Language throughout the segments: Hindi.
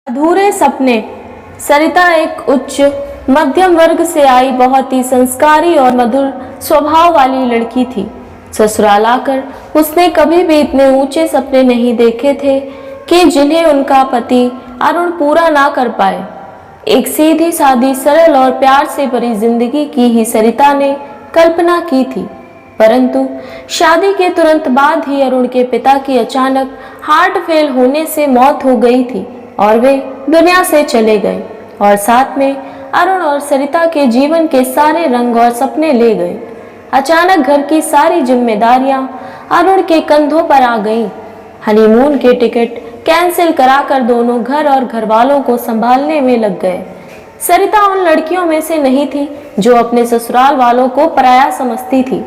अधूरे सपने। सरिता एक उच्च मध्यम वर्ग से आई बहुत ही संस्कारी और मधुर स्वभाव वाली लड़की थी। ससुराल आकर उसने कभी भी इतने ऊंचे सपने नहीं देखे थे कि जिन्हें उनका पति अरुण पूरा ना कर पाए। एक सीधी सादी सरल और प्यार से भरी जिंदगी की ही सरिता ने कल्पना की थी, परंतु शादी के तुरंत बाद ही अरुण के पिता की अचानक हार्ट फेल होने से मौत हो गई थी और वे दुनिया से चले गए और साथ में अरुण और सरिता के जीवन के सारे रंग और सपने ले गए। अचानक घर की सारी जिम्मेदारियां अरुण के कंधों पर आ गईं। हनीमून के टिकट कैंसिल कराकर दोनों घर और घर वालों को संभालने में लग गए। सरिता उन लड़कियों में से नहीं थी जो अपने ससुराल वालों को पराया समझती थी।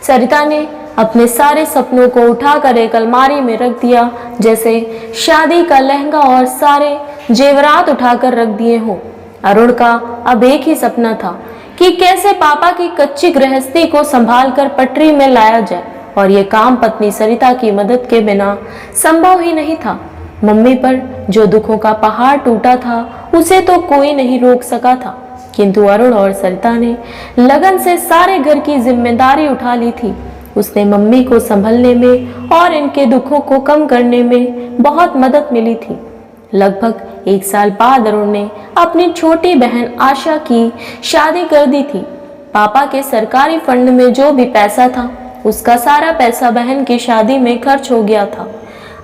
सरिता ने अपने सारे सपनों को उठाकर एक अलमारी में रख दिया, जैसे शादी का लहंगा और सारे जेवरात उठाकर रख दिए हों। अरुण का अब एक ही सपना था कि कैसे पापा की कच्ची गृहस्थी को संभालकर पटरी में लाया जाए, और ये काम पत्नी सरिता की मदद के बिना संभव ही नहीं था। मम्मी पर जो दुखों का पहाड़ टूटा था उसे तो कोई नहीं रोक सका था, किंतु अरुण और सरिता ने लगन से सारे घर की जिम्मेदारी उठा ली थी। उसने मम्मी को संभलने में और इनके दुखों को कम करने में बहुत मदद मिली थी। लगभग 1 साल बाद अरुण ने अपनी छोटी बहन आशा की शादी कर दी थी। पापा के सरकारी फंड में जो भी पैसा था उसका सारा पैसा बहन की शादी में खर्च हो गया था।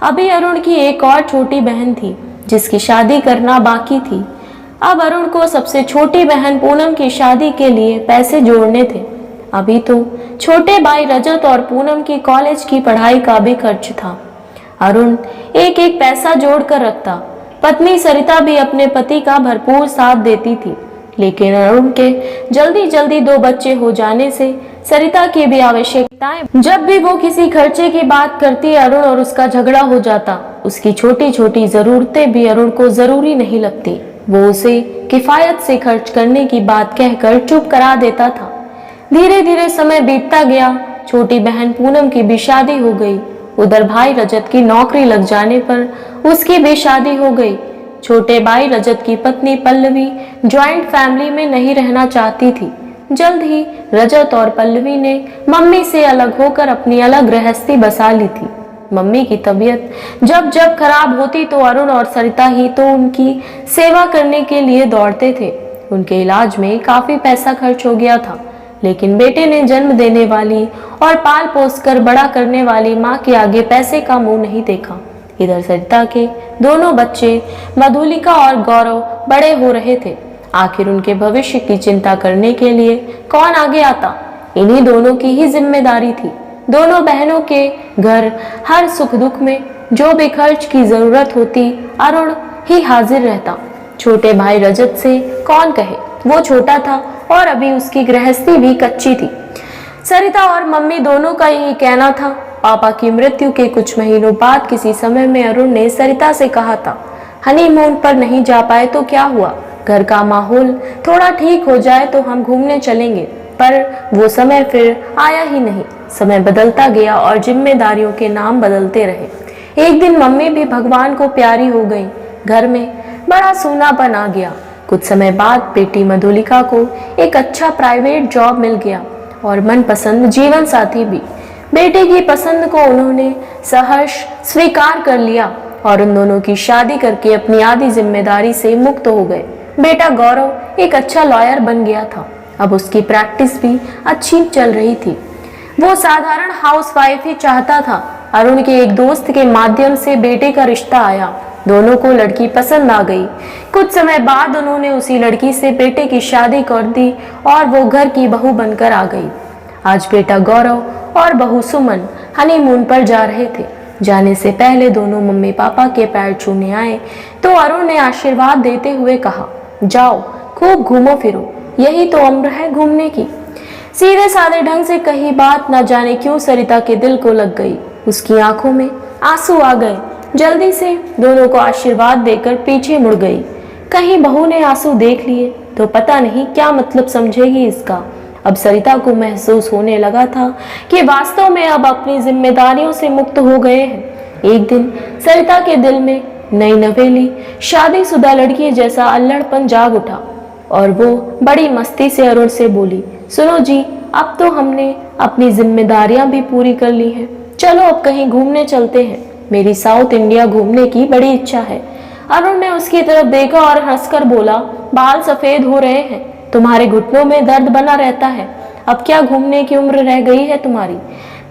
अभी अरुण की एक और छोटी बहन थी जिसकी शादी करना बाकी थी। अब अरुण को सबसे छोटी बहन पूनम की शादी के लिए पैसे जोड़ने थे। अभी तो छोटे भाई रजत और पूनम की कॉलेज की पढ़ाई का भी खर्च था। अरुण एक एक पैसा जोड़ कर रखता। पत्नी सरिता भी अपने पति का भरपूर साथ देती थी, लेकिन अरुण के जल्दी जल्दी 2 बच्चे हो जाने से सरिता की भी आवश्यकताएं, जब भी वो किसी खर्चे की बात करती अरुण और उसका झगड़ा हो जाता। उसकी छोटी छोटी जरूरतें भी अरुण को जरूरी नहीं लगती। वो उसे किफायत से खर्च करने की बात कहकर चुप करा देता था। धीरे धीरे समय बीतता गया। छोटी बहन पूनम की भी शादी हो गई। उधर भाई रजत की नौकरी लग जाने पर उसकी भी शादी हो गई। छोटे भाई रजत की पत्नी पल्लवी ज्वाइंट फैमिली में नहीं रहना चाहती थी। जल्द ही रजत और पल्लवी ने मम्मी से अलग होकर अपनी अलग गृहस्थी बसा ली थी। मम्मी की तबीयत जब जब खराब होती तो अरुण और सरिता ही तो उनकी सेवा करने के लिए दौड़ते थे। उनके इलाज में काफी पैसा खर्च हो गया था, लेकिन बेटे ने जन्म देने वाली और पाल पोस कर बड़ा करने वाली माँ के आगे पैसे का मुंह नहीं देखा। इधर सरिता के दोनों बच्चे मधुलिका और गौरव बड़े हो रहे थे। आखिर उनके भविष्य की चिंता करने के लिए कौन आगे आता? इन्हीं दोनों की ही जिम्मेदारी थी। दोनों बहनों के घर हर सुख दुख में जो भी खर्च की जरूरत होती अरुण ही हाजिर रहता। छोटे भाई रजत से कौन कहे, वो छोटा था और अभी उसकी गृहस्थी भी कच्ची थी। सरिता और मम्मी दोनों का यही कहना था। पापा की मृत्यु के कुछ महीनों बाद किसी समय में अरुण ने सरिता से कहा था, हनीमून पर नहीं जा पाए तो क्या हुआ, घर का माहौल थोड़ा ठीक हो जाए तो हम घूमने चलेंगे। पर वो समय फिर आया ही नहीं। समय बदलता गया और जिम्मेदारियों के नाम बदलते रहे। एक दिन मम्मी भी भगवान को प्यारी हो गई। घर में बड़ा सूनापन आ गया। कुछ समय बाद बेटी मधुलिका को एक अच्छा प्राइवेट जॉब मिल गया और मनपसंद जीवन साथी भी। बेटे की पसंद को उन्होंने सहर्ष स्वीकार कर लिया और उन दोनों की शादी करके अपनी आधी जिम्मेदारी से मुक्त हो गए। बेटा गौरव एक अच्छा लॉयर बन गया था। अब उसकी प्रैक्टिस भी अच्छी चल रही थी। वो साधारण हाउसवाइफ ही चाहता था। अरुण के एक दोस्त के माध्यम से बेटे का रिश्ता आया। दोनों को लड़की पसंद आ गई। कुछ समय बाद उन्होंने उसी लड़की से बेटे की शादी कर दी और वो घर की बहू बनकर आ गई। आज बेटा गौरव और बहू सुमन हनीमून पर जा रहे थे। जाने से पहले दोनों मम्मी पापा के पैर छूने आए तो अरुण ने आशीर्वाद देते हुए कहा, जाओ खूब घूमो फिरो, यही तो उम्र है घूमने की। सीधे साधे ढंग से कही बात न जाने क्यों सरिता के दिल को लग गई। उसकी आंखों में आंसू आ गए। जल्दी से दोनों को आशीर्वाद देकर पीछे मुड़ गई। कहीं बहू ने आंसू देख लिए तो पता नहीं क्या मतलब समझेगी इसका। अब सरिता को महसूस होने लगा था कि वास्तव में अब अपनी जिम्मेदारियों से मुक्त हो गए हैं। एक दिन सरिता के दिल में नई नवेली शादीशुदा लड़की जैसा अल्लड़पन जाग उठा और वो बड़ी मस्ती से अरुण से बोली, सुनो जी, अब तो हमने अपनी जिम्मेदारियां भी पूरी कर ली हैं। चलो अब कहीं घूमने चलते हैं। मेरी साउथ इंडिया घूमने की बड़ी इच्छा है। अरुण ने उसकी तरफ देखा और हंसकर बोला, बाल सफेद हो रहे हैं, तुम्हारे घुटनों में दर्द बना रहता है, अब क्या घूमने की उम्र रह गई है तुम्हारी।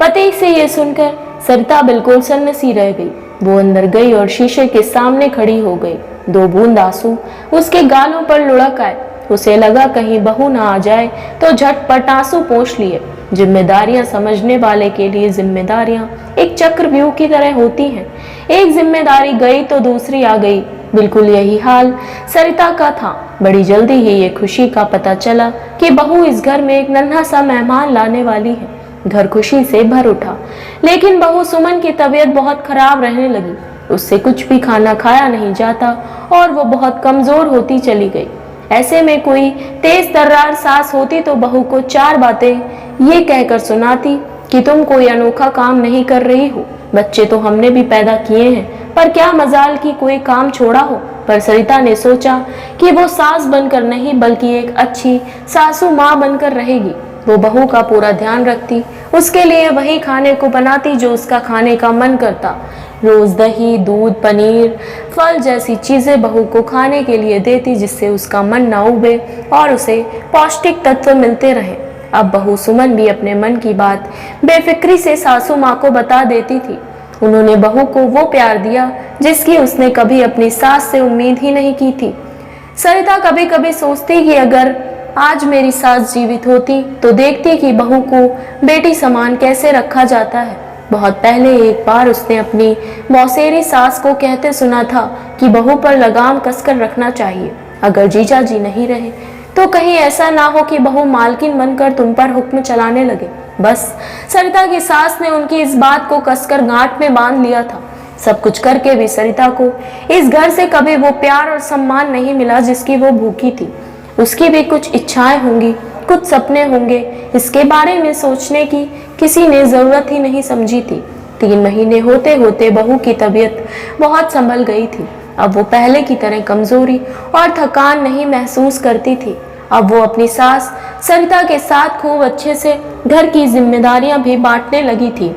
पति से ये सुनकर सरिता बिल्कुल सन्नसी रह गई। वो अंदर गई और शीशे के सामने खड़ी हो गई। 2 बूंद आंसू उसके गालों पर लुढ़क आए। उसे लगा कहीं बहू ना आ जाए, तो झटपट आंसू पोंछ लिए। जिम्मेदारियां समझने वाले के लिए जिम्मेदारियां एक चक्रव्यूह की तरह होती हैं। एक जिम्मेदारी गई तो दूसरी आ गई। बिल्कुल यही हाल सरिता का था। बड़ी जल्दी ही ये खुशी का पता चला कि बहू इस घर में एक नन्हा सा मेहमान लाने वाली है। घर खुशी से भर उठा, लेकिन बहू सुमन की तबीयत बहुत खराब रहने लगी। उससे कुछ भी खाना खाया नहीं जाता और वो बहुत कमजोर होती चली गई। ऐसे में कोई तेज तर्रार सास होती तो बहू को 4 बातें ये कहकर सुनाती कि तुम कोई अनोखा काम नहीं कर रही हो, बच्चे तो हमने भी पैदा किए हैं, पर क्या मजाल की कोई काम छोड़ा हो। पर सरिता ने सोचा कि वो सास बनकर नहीं बल्कि एक अच्छी सासू माँ बनकर रहेगी। वो बहू का पूरा ध्यान रखती, उसके लिए वही खाने को बनाती जो उसका खाने का मन करता। रोज दही, दूध, पनीर, फल जैसी चीजें बहू को खाने के लिए देती जिससे उसका मन न उबे और उसे पौष्टिक तत्व मिलते रहे। अब बहू सुमन भी अपने मन की बात बेफिक्री से सासू माँ को बता देती थी। उन्होंने बहू को वो प्यार दिया जिसकी उसने कभी अपनी सास से उम्मीद ही नहीं की थी। सरिता कभी कभी सोचती कि अगर आज मेरी सास जीवित होती तो देखती कि बहू को बेटी समान कैसे रखा जाता है। बहुत पहले एक बार उसने अपनी मौसेरी सास को कहते सुना था कि बहू पर लगाम कसकर रखना चाहिए। अगर जीजा जी नहीं रहे तो कहीं ऐसा ना हो कि बहू मालकिन बनकर तुम पर हुक्म चलाने लगे। बस सरिता की सास ने उनकी इस बात को कसकर गांठ में बांध लिया था। सब कुछ करके भी सरिता को इस घर से कभी वो प्यार और सम्मान नहीं मिला जिसकी वो भूखी थी। उसकी भी कुछ इच्छाएं होंगी, कुछ सपने होंगे, इसके बारे में सोचने की किसी ने जरूरत ही नहीं समझी थी। 3 महीने होते होते बहू की तबीयत बहुत संभल गई थी। अब वो पहले की तरह कमजोरी और थकान नहीं महसूस करती थी। अब वो अपनी सास सरिता के साथ खूब अच्छे से घर की जिम्मेदारियां भी बांटने लगी थी।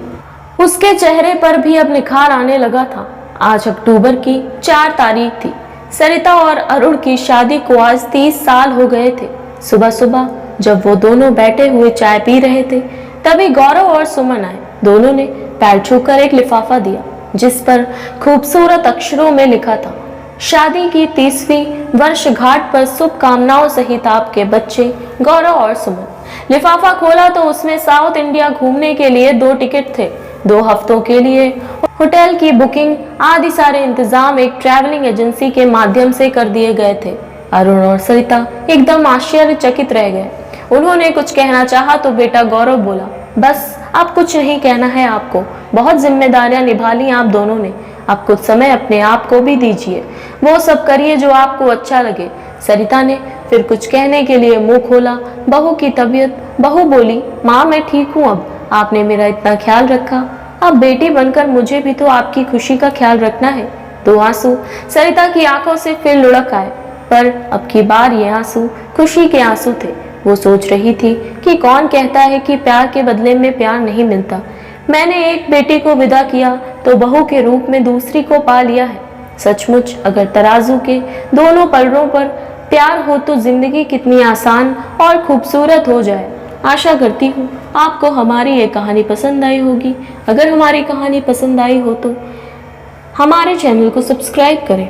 उसके चेहरे पर भी अब निखार आने लगा था। आज अक्टूबर की 4 तारीख थी। सरिता और अरुण की शादी को आज 30 साल हो गए थे। सुबह सुबह जब वो दोनों बैठे हुए चाय पी रहे थे तभी गौरव और सुमन आए। दोनों ने पैर छूकर एक लिफाफा दिया जिस पर खूबसूरत अक्षरों में लिखा था, शादी की 30वीं वर्षगांठ पर शुभकामनाओं सहित आपके बच्चे गौरव और सुमन। लिफाफा खोला तो उसमें साउथ इंडिया घूमने के लिए 2 टिकट थे। 2 हफ्तों के लिए होटल की बुकिंग आदि सारे इंतजाम एक ट्रैवलिंग एजेंसी के माध्यम से कर दिए गए थे। अरुण और सरिता एकदम आश्चर्यचकित रह गए। उन्होंने कुछ कहना चाहा तो बेटा गौरव बोला, बस अब कुछ नहीं कहना है आपको, बहुत जिम्मेदारियां निभा ली आप दोनों ने, अब कुछ समय अपने आप को भी दीजिए, वो सब करिए जो आपको अच्छा लगे। सरिता ने फिर कुछ कहने के लिए मुंह खोला। बहू की तबीयत, बहू बोली, माँ मैं ठीक हूँ, अब आपने मेरा इतना ख्याल रखा, अब बेटी बनकर मुझे भी तो आपकी खुशी का ख्याल रखना है। 2 आंसू सरिता की आंखों से फिर लुढ़क आए, पर अब की बार ये आंसू खुशी के आंसू थे। वो सोच रही थी कि कौन कहता है कि प्यार के बदले में प्यार नहीं मिलता। मैंने एक बेटी को विदा किया तो बहू के रूप में दूसरी को पा लिया है। सचमुच अगर तराजू के दोनों पलड़ों पर प्यार हो तो जिंदगी कितनी आसान और खूबसूरत हो जाए। आशा करती हूँ आपको हमारी ये कहानी पसंद आई होगी। अगर हमारी कहानी पसंद आई हो तो हमारे चैनल को सब्सक्राइब करें।